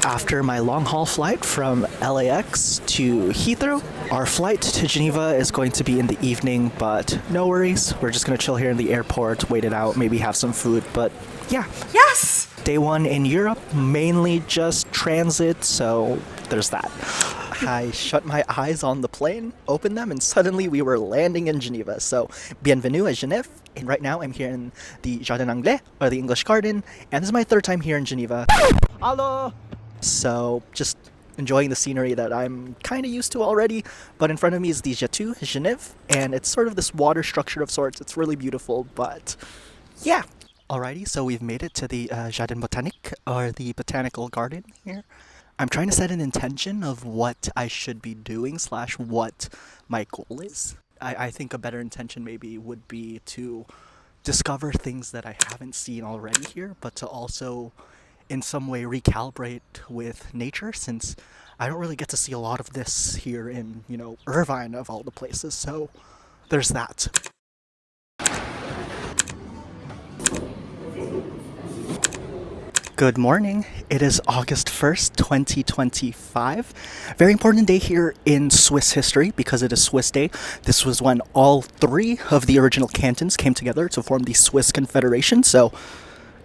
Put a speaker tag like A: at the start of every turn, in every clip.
A: After my long-haul flight from LAX to Heathrow, our flight to Geneva is going to be in the evening, but no worries. We're just going to chill here in the airport, wait it out, maybe have some food, but yeah.
B: Yes!
A: Day one in Europe, mainly just transit, so there's that. I shut my eyes on the plane, opened them, and suddenly we were landing in Geneva. So, bienvenue à Genève. And right now I'm here in the Jardin Anglais, or the English Garden, and this is my third time here in Geneva. Hello! So, just enjoying the scenery that I'm kind of used to already, but in front of me is the Jatu, Genève, and it's sort of this water structure of sorts. It's really beautiful, but yeah. Alrighty, so we've made it to the Jardin Botanique, or the Botanical Garden here. I'm trying to set an intention of what I should be doing / what my goal is. I think a better intention maybe would be to discover things that I haven't seen already here, but to also in some way recalibrate with nature, since I don't really get to see a lot of this here in, Irvine of all the places, so there's that. Good morning. It is August 1st, 2025. Very important day here in Swiss history because it is Swiss Day. This was when all three of the original cantons came together to form the Swiss Confederation. So,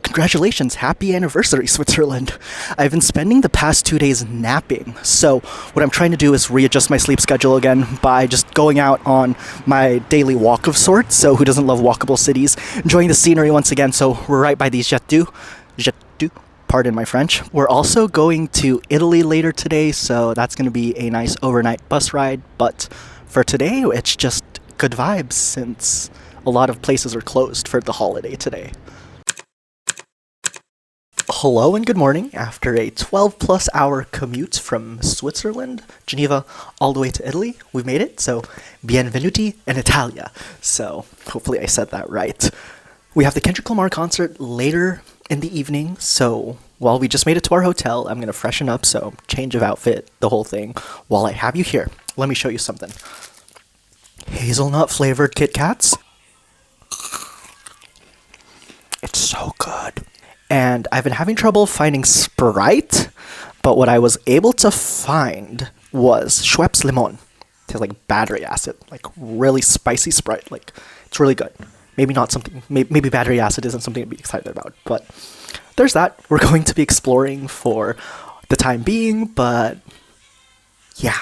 A: congratulations. Happy anniversary, Switzerland. I've been spending the past 2 days napping. So, what I'm trying to do is readjust my sleep schedule again by just going out on my daily walk of sorts. So, who doesn't love walkable cities? Enjoying the scenery once again. So, we're right by these Jatu, pardon my French. We're also going to Italy later today, so that's going to be a nice overnight bus ride. But for today, it's just good vibes since a lot of places are closed for the holiday today. Hello and good morning. After a 12-plus hour commute from Switzerland, Geneva, all the way to Italy, we've made it. So, bienvenuti in Italia. So, hopefully I said that right. We have the Kendrick Lamar concert later in the evening, so while we just made it to our hotel, I'm going to freshen up, so change of outfit, the whole thing. While I have you here, let me show you something. Hazelnut flavored Kit Kats. It's so good. And I've been having trouble finding Sprite, but what I was able to find was Schweppes Limon. It tastes like battery acid, like really spicy Sprite. Like, it's really good. Maybe not something, maybe battery acid isn't something to be excited about, but there's that. We're going to be exploring for the time being, but yeah.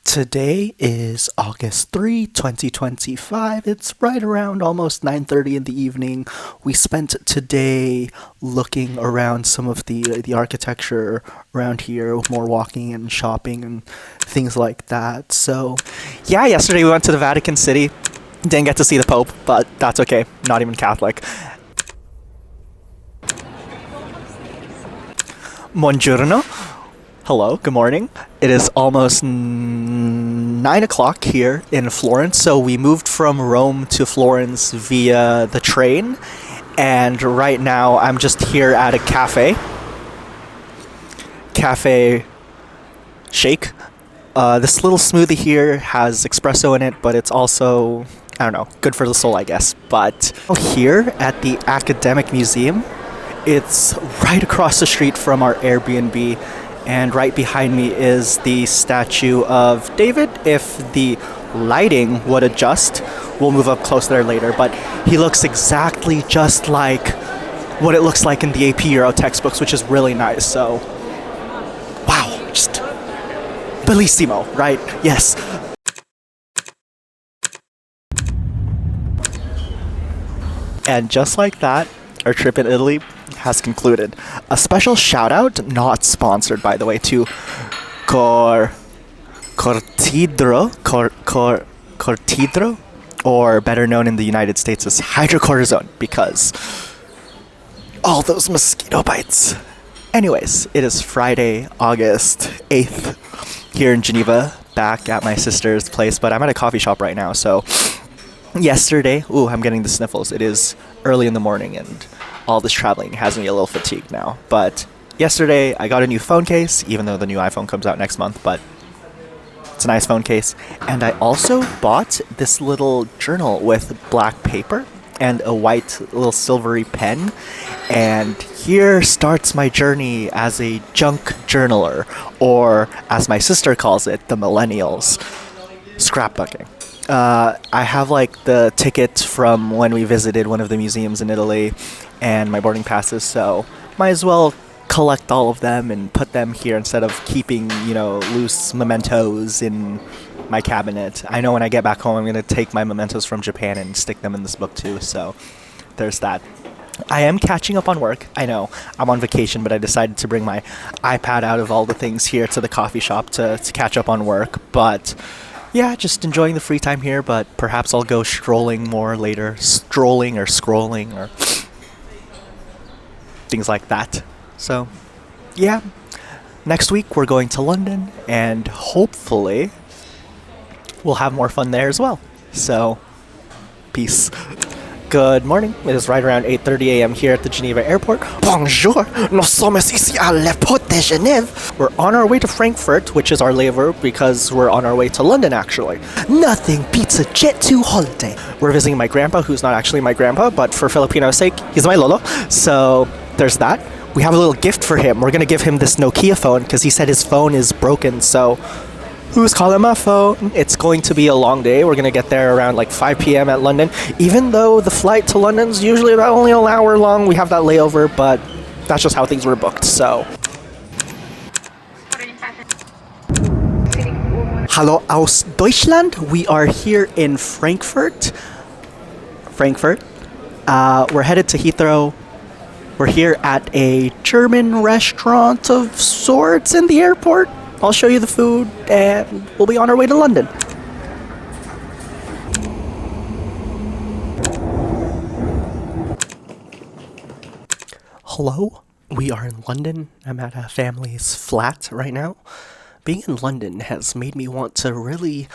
A: Today is August 3, 2025. It's right around almost 9:30 in the evening. We spent today looking around some of the architecture around here, more walking and shopping and things like that. So, yeah, yesterday we went to the Vatican City. Didn't get to see the Pope, but that's okay. Not even Catholic. Buongiorno. Hello, good morning. It is almost 9 o'clock here in Florence, so we moved from Rome to Florence via the train, and right now I'm just here at a cafe shake. This little smoothie here has espresso in it, but it's also, I don't know, good for the soul, I guess. But here at the Academic Museum, it's right across the street from our Airbnb. And right behind me is the statue of David. If the lighting would adjust, we'll move up close there later. But he looks exactly just like what it looks like in the AP Euro textbooks, which is really nice. So, wow, just bellissimo, right? Yes. And just like that, our trip in Italy has concluded. A special shout out, not sponsored by the way, to Cortidro, or better known in the United States as hydrocortisone, because all those mosquito bites. Anyways, it is Friday, August 8th, here in Geneva, back at my sister's place, but I'm at a coffee shop right now, so yesterday, I'm getting the sniffles. It is early in the morning and all this traveling has me a little fatigued now. But yesterday I got a new phone case, even though the new iPhone comes out next month, but It's a nice phone case. And I also bought this little journal with black paper and a white little silvery pen. And here starts my journey as a junk journaler, or as my sister calls it, the millennials, scrapbooking. I have like the tickets from when we visited one of the museums in Italy and my boarding passes, so might as well collect all of them and put them here instead of keeping, loose mementos in my cabinet. I know when I get back home I'm going to take my mementos from Japan and stick them in this book too, so there's that. I am catching up on work. I know I'm on vacation, but I decided to bring my iPad out of all the things here to the coffee shop to catch up on work, but yeah, just enjoying the free time here, but perhaps I'll go strolling more later. Strolling or scrolling or things like that. So, yeah. Next week we're going to London, and hopefully we'll have more fun there as well. So, peace. Good morning. It is right around 8:30 a.m. here at the Geneva airport. Bonjour, nous sommes ici à l'aéroport de Genève. We're on our way to Frankfurt, which is our layover, because we're on our way to London, actually. Nothing beats a Jet 2 holiday. We're visiting my grandpa, who's not actually my grandpa, but for Filipino's sake, he's my lolo. So there's that. We have a little gift for him. We're going to give him this Nokia phone, because he said his phone is broken, so who's calling my phone? It's going to be a long day. We're going to get there around like 5 p.m. at London. Even though the flight to London's usually about only an hour long, we have that layover, but that's just how things were booked, so. Hallo aus Deutschland. We are here in Frankfurt. We're headed to Heathrow. We're here at a German restaurant of sorts in the airport. I'll show you the food, and we'll be on our way to London. Hello, we are in London. I'm at a family's flat right now. Being in London has made me want to really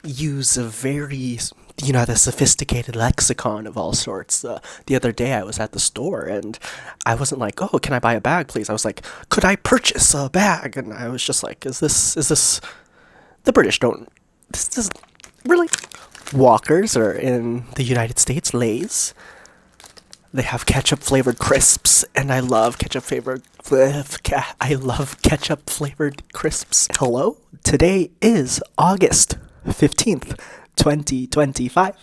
A: use a very, the sophisticated lexicon of all sorts. The other day I was at the store and I wasn't like, oh, can I buy a bag, please? I was like, could I purchase a bag? And I was just like, is this, the British don't, this is, really? Walkers are in the United States, Lay's. They have ketchup-flavored crisps, and I love ketchup-flavored crisps. Hello? Today is August 15th. 2025.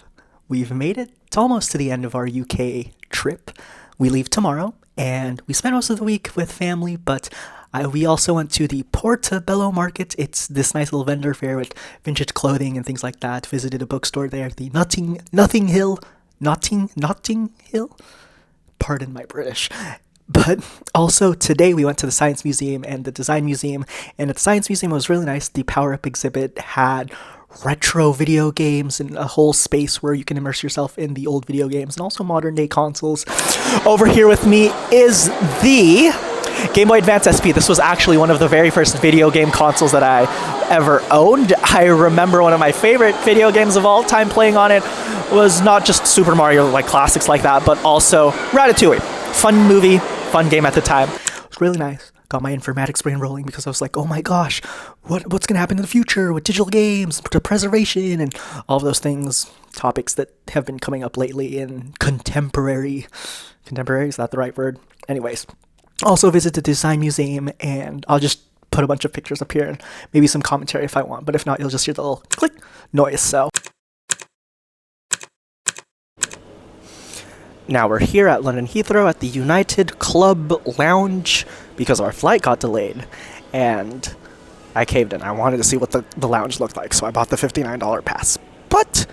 A: We've made it almost to the end of our UK trip. We leave tomorrow, and we spent most of the week with family, but we also went to the Portobello Market. It's this nice little vendor fair with vintage clothing and things like that. Visited a bookstore there, the Notting Hill. Pardon my British. But also today we went to the Science Museum and the Design Museum, and at the Science Museum it was really nice. The Power Up exhibit had retro video games and a whole space where you can immerse yourself in the old video games and also modern day consoles. Over here with me is the Game Boy Advance SP. This was actually one of the very first video game consoles that I ever owned. I remember one of my favorite video games of all time playing on it was not just Super Mario, like classics like that, but also Ratatouille. Fun movie, fun game at the time. It was really nice. Got my informatics brain rolling because I was like, oh my gosh, what's going to happen in the future with digital games, to preservation, and all of those things, topics that have been coming up lately in contemporary, is that the right word? Anyways, also visit the Design Museum, and I'll just put a bunch of pictures up here and maybe some commentary if I want, but if not, you'll just hear the little click noise, so. Now we're here at London Heathrow at the United Club Lounge because our flight got delayed, and I caved in. I wanted to see what the lounge looked like, so I bought the $59 pass. But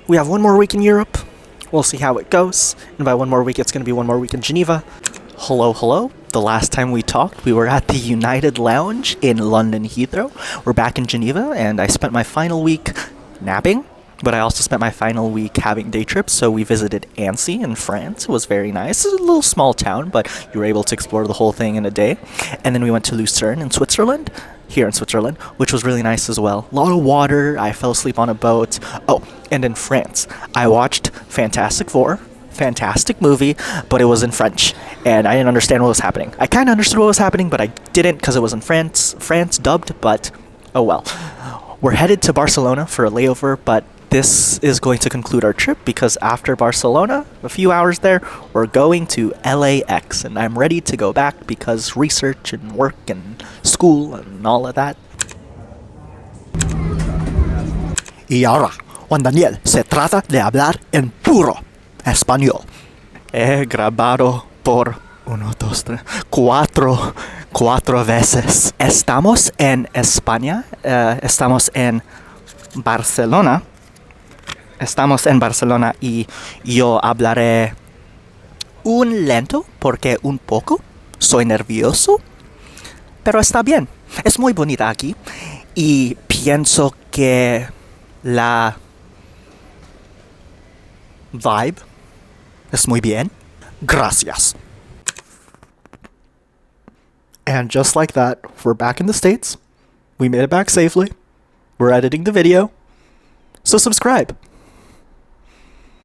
A: we have one more week in Europe. We'll see how it goes, and by one more week, it's going to be one more week in Geneva. Hello. The last time we talked, we were at the United Lounge in London Heathrow. We're back in Geneva, and I spent my final week napping. But I also spent my final week having day trips, so we visited Annecy in France. It was very nice. It's a little small town, but you were able to explore the whole thing in a day. And then we went to Lucern in Switzerland, which was really nice as well. A lot of water. I fell asleep on a boat. Oh, and in France, I watched Fantastic Four. Fantastic movie, but it was in French, and I didn't understand what was happening. I kind of understood what was happening, but I didn't because it was in France dubbed, but oh well. We're headed to Barcelona for a layover, but this is going to conclude our trip because after Barcelona, a few hours there, we're going to LAX, and I'm ready to go back because research and work and school and all of that.
B: Y ahora, Juan Daniel, se trata de hablar en puro español.
A: He grabado por cuatro veces. Estamos en España, estamos en Barcelona. Estamos en Barcelona y yo hablaré un lento porque un poco soy nervioso, pero está bien. Es muy bonita aquí y pienso que la vibe es muy bien.
B: Gracias.
A: And just like that, we're back in the States. We made it back safely. We're editing the video. So subscribe.